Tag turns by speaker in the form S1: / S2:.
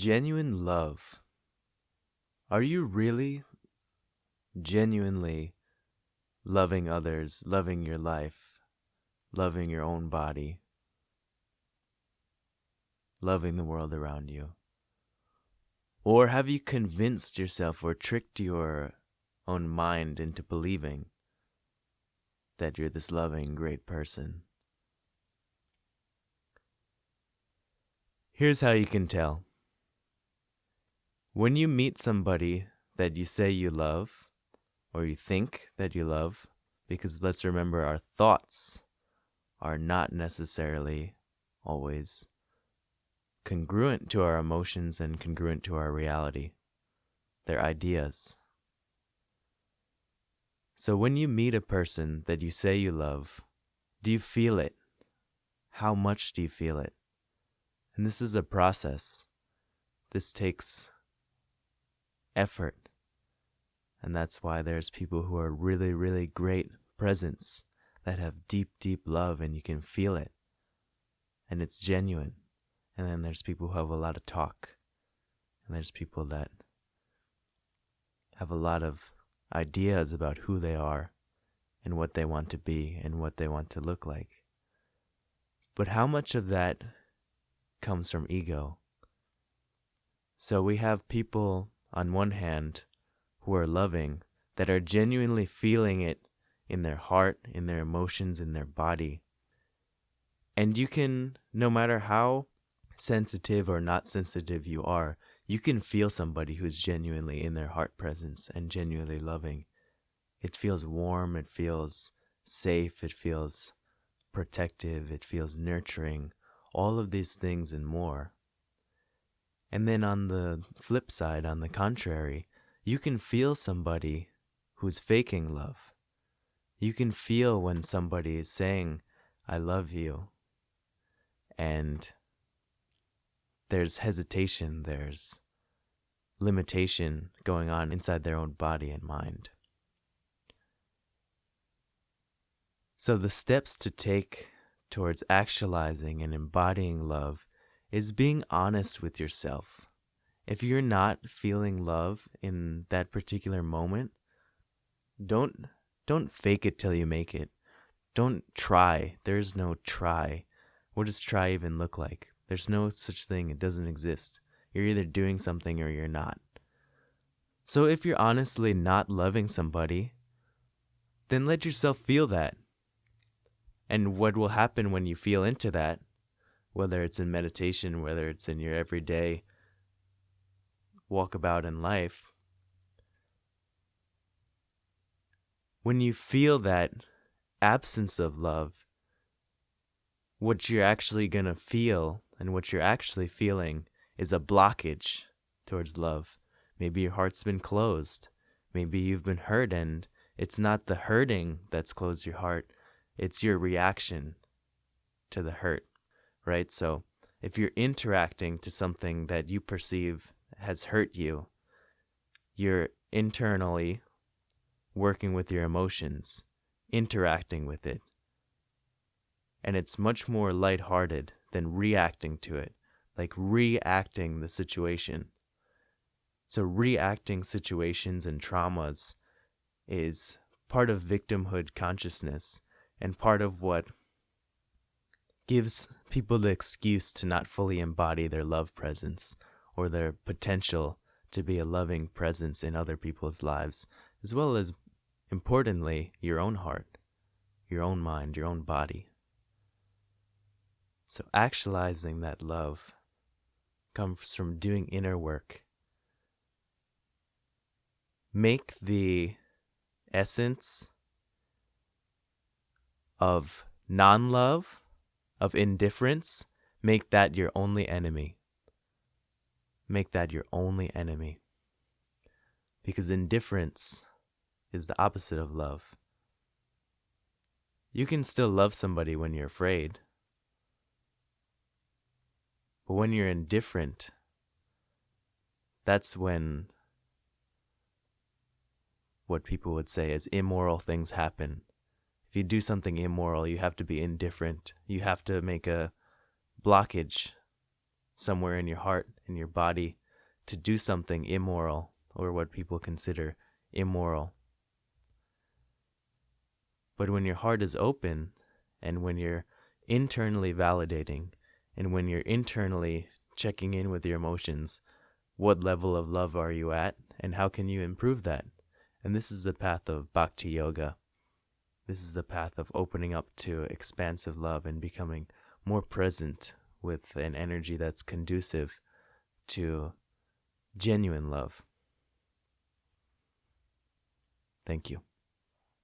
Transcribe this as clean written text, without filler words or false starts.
S1: Genuine love. Are you really genuinely loving others, loving your life, loving your own body, loving the world around you? Or have you convinced yourself or tricked your own mind into believing that you're this loving, great person? Here's how you can tell. When you meet somebody that you say you love, or you think that you love, because let's remember our thoughts are not necessarily always congruent to our emotions and congruent to our reality. They're ideas. So when you meet a person that you say you love, do you feel it? How much do you feel it? And this is a process. This takes effort. And that's why there's people who are really, really great presence that have deep, deep love and you can feel it. And it's genuine. And then there's people who have a lot of talk. And there's people that have a lot of ideas about who they are and what they want to be and what they want to look like. But how much of that comes from ego? So we have people on one hand who are loving, that are genuinely feeling it in their heart, in their emotions, in their body. And you can, no matter how sensitive or not sensitive you are, you can feel somebody who's genuinely in their heart presence and genuinely loving. It feels warm, it feels safe, it feels protective, it feels nurturing, all of these things and more. And then on the flip side, on the contrary, you can feel somebody who's faking love. You can feel when somebody is saying, I love you. And there's hesitation, there's limitation going on inside their own body and mind. So the steps to take towards actualizing and embodying love is being honest with yourself. If you're not feeling love in that particular moment, don't fake it till you make it. Don't try. There's no try. What does try even look like? There's no such thing. It doesn't exist. You're either doing something or you're not. So if you're honestly not loving somebody, then let yourself feel that. And what will happen when you feel into that, whether it's in meditation, whether it's in your everyday walkabout in life, when you feel that absence of love, what you're actually going to feel and what you're actually feeling is a blockage towards love. Maybe your heart's been closed. Maybe you've been hurt and it's not the hurting that's closed your heart. It's your reaction to the hurt, right? So if you're interacting to something that you perceive has hurt you, you're internally working with your emotions, interacting with it. And it's much more lighthearted than reacting to it, like reacting the situation. So reacting situations and traumas is part of victimhood consciousness and part of what gives people the excuse to not fully embody their love presence or their potential to be a loving presence in other people's lives, as well as, importantly, your own heart, your own mind, your own body. So actualizing that love comes from doing inner work. Make the essence of non-love, of indifference, make that your only enemy. Make that your only enemy. Because indifference is the opposite of love. You can still love somebody when you're afraid. But when you're indifferent, that's when what people would say is immoral things happen. If you do something immoral, you have to be indifferent. You have to make a blockage somewhere in your heart, in your body, to do something immoral or what people consider immoral. But when your heart is open and when you're internally validating and when you're internally checking in with your emotions, what level of love are you at and how can you improve that? And this is the path of Bhakti Yoga. This is the path of opening up to expansive love and becoming more present with an energy that's conducive to genuine love. Thank you.